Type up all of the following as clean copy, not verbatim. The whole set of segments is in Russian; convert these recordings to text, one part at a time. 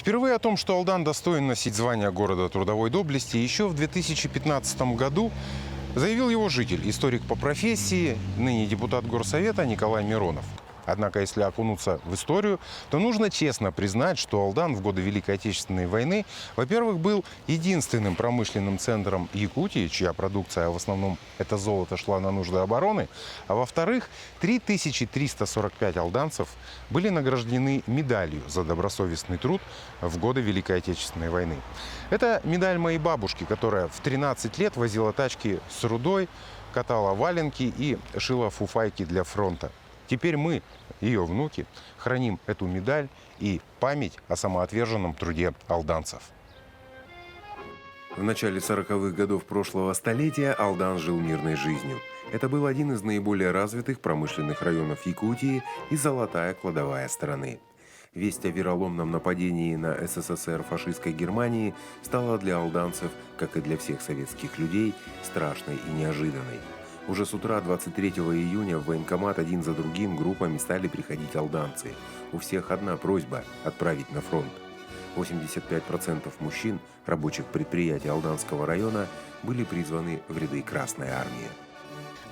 Впервые о том, что Алдан достоин носить звание города трудовой доблести, еще в 2015 году заявил его житель, историк по профессии, ныне депутат Горсовета Николай Миронов. Однако, если окунуться в историю, то нужно честно признать, что Алдан в годы Великой Отечественной войны, во-первых, был единственным промышленным центром Якутии, чья продукция, в основном это золото, шла на нужды обороны, а во-вторых, 3345 алданцев были награждены медалью за добросовестный труд в годы Великой Отечественной войны. Это медаль моей бабушки, которая в 13 лет возила тачки с рудой, катала валенки и шила фуфайки для фронта. Теперь мы, ее внуки, храним эту медаль и память о самоотверженном труде алданцев. В начале 40-х годов прошлого столетия Алдан жил мирной жизнью. Это был один из наиболее развитых промышленных районов Якутии и золотая кладовая страны. Весть о вероломном нападении на СССР фашистской Германии стала для алданцев, как и для всех советских людей, страшной и неожиданной. Уже с утра 23 июня в военкомат один за другим группами стали приходить алданцы. У всех одна просьба – отправить на фронт. 85% мужчин, рабочих предприятий Алданского района, были призваны в ряды Красной армии.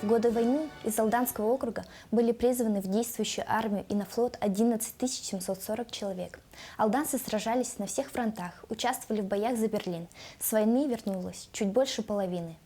В годы войны из Алданского округа были призваны в действующую армию и на флот 11 740 человек. Алданцы сражались на всех фронтах, участвовали в боях за Берлин. С войны вернулось чуть больше половины.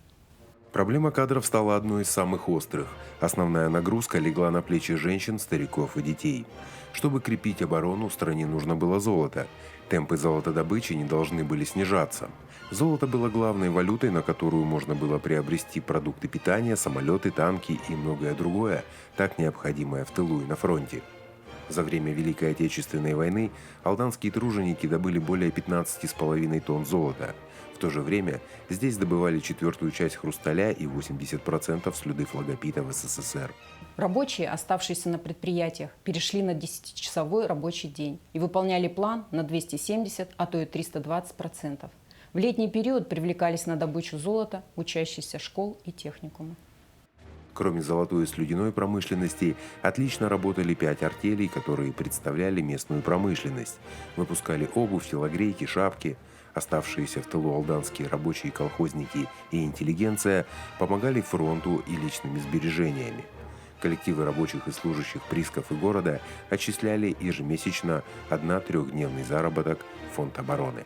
Проблема кадров стала одной из самых острых. Основная нагрузка легла на плечи женщин, стариков и детей. Чтобы крепить оборону, стране нужно было золото. Темпы золотодобычи не должны были снижаться. Золото было главной валютой, на которую можно было приобрести продукты питания, самолеты, танки и многое другое, так необходимое в тылу и на фронте. За время Великой Отечественной войны алданские труженики добыли более 15,5 тонн золота. В то же время здесь добывали четвертую часть хрусталя и 80% слюды флагопита в СССР. Рабочие, оставшиеся на предприятиях, перешли на 10-часовой рабочий день и выполняли план на 270, а то и 320%. В летний период привлекались на добычу золота учащиеся школ и техникума. Кроме золотой и слюдяной промышленности, отлично работали 5 артелей, которые представляли местную промышленность. Выпускали обувь, телогрейки, шапки. Оставшиеся в тылу алданские рабочие, колхозники и интеллигенция помогали фронту и личными сбережениями. Коллективы рабочих и служащих приисков и города отчисляли ежемесячно 1 трехдневный заработок в фонд обороны.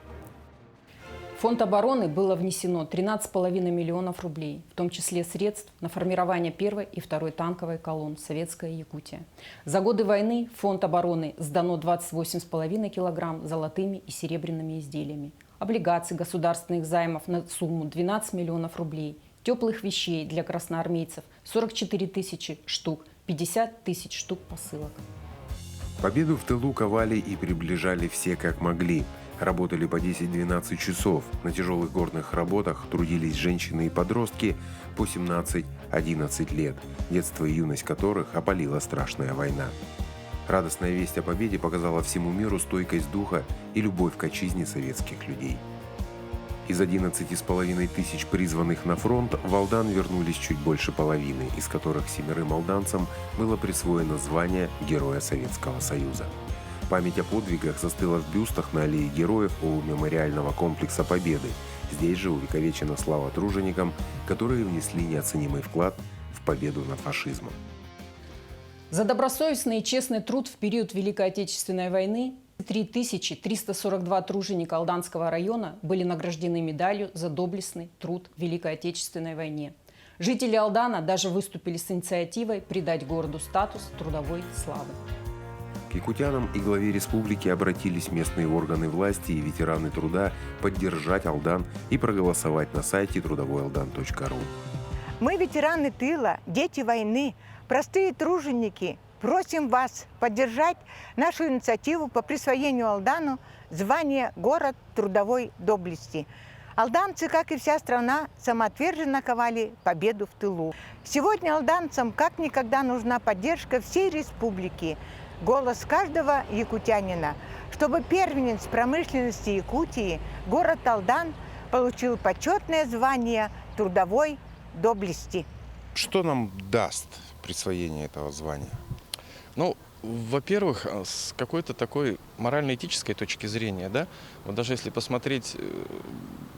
В фонд обороны было внесено 13,5 миллионов рублей, в том числе средств на формирование первой и второй танковой колонн «Советская Якутия». За годы войны в фонд обороны сдано 28,5 килограмм золотыми и серебряными изделиями, облигаций государственных займов на сумму 12 миллионов рублей, теплых вещей для красноармейцев 44 тысячи штук, 50 тысяч штук посылок. Победу в тылу ковали и приближали все как могли. Работали по 10-12 часов. На тяжелых горных работах трудились женщины и подростки по 17-11 лет, детство и юность которых опалила страшная война. Радостная весть о победе показала всему миру стойкость духа и любовь к отчизне советских людей. Из 11,5 тысяч призванных на фронт в Алдан вернулись чуть больше половины, из которых 7 алданцам было присвоено звание Героя Советского Союза. Память о подвигах застыла в бюстах на аллее героев у мемориального комплекса Победы. Здесь же увековечена слава труженикам, которые внесли неоценимый вклад в победу над фашизмом. За добросовестный и честный труд в период Великой Отечественной войны 3342 труженика Алданского района были награждены медалью за доблестный труд в Великой Отечественной войне. Жители Алдана даже выступили с инициативой придать городу статус трудовой славы. К якутянам и главе республики обратились местные органы власти и ветераны труда поддержать Алдан и проголосовать на сайте трудовойалдан.ру. Мы, ветераны тыла, дети войны, простые труженики, просим вас поддержать нашу инициативу по присвоению Алдану звания «Город трудовой доблести». Алданцы, как и вся страна, самоотверженно ковали победу в тылу. Сегодня алданцам как никогда нужна поддержка всей республики, голос каждого якутянина, чтобы первенец промышленности Якутии, город Алдан, получил почетное звание трудовой доблести. Что нам даст присвоение этого звания? Ну, Во-первых, с какой-то такой морально-этической точки зрения, да, вот даже если посмотреть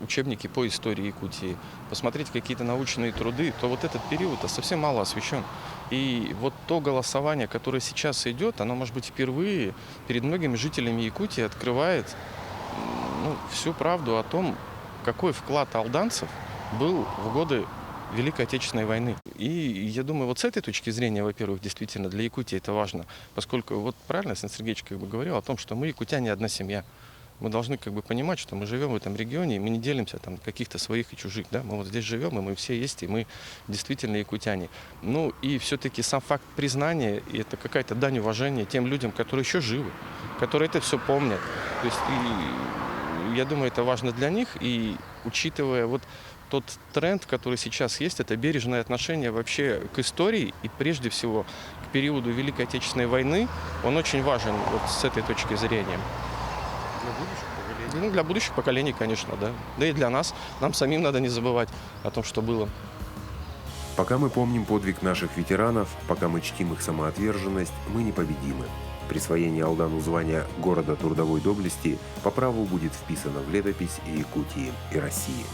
учебники по истории Якутии, посмотреть какие-то научные труды, то вот этот период совсем мало освещен. И вот то голосование, которое сейчас идет, оно, может быть, впервые перед многими жителями Якутии открывает всю правду о том, какой вклад алданцев был в годы Великой Отечественной войны. И я думаю, вот с этой точки зрения, во-первых, действительно для Якутии это важно, поскольку вот правильно Сан Сергеевич говорил о том, что мы, якутяне, одна семья. Мы должны понимать, что мы живем в этом регионе, и мы не делимся там каких-то своих и чужих. Да? Мы вот здесь живем, и мы все есть, и мы действительно якутяне. Ну и все-таки сам факт признания, и это какая-то дань уважения тем людям, которые еще живы, которые это все помнят. То есть, и я думаю, это важно для них, и учитывая вот тот тренд, который сейчас есть, это бережное отношение вообще к истории и прежде всего к периоду Великой Отечественной войны, он очень важен вот с этой точки зрения. Для будущих поколений? Для будущих поколений, конечно, да. Да и для нас. Нам самим надо не забывать о том, что было. Пока мы помним подвиг наших ветеранов, пока мы чтим их самоотверженность, мы непобедимы. Присвоение Алдану звания города трудовой доблести по праву будет вписано в летопись и Якутии, и России.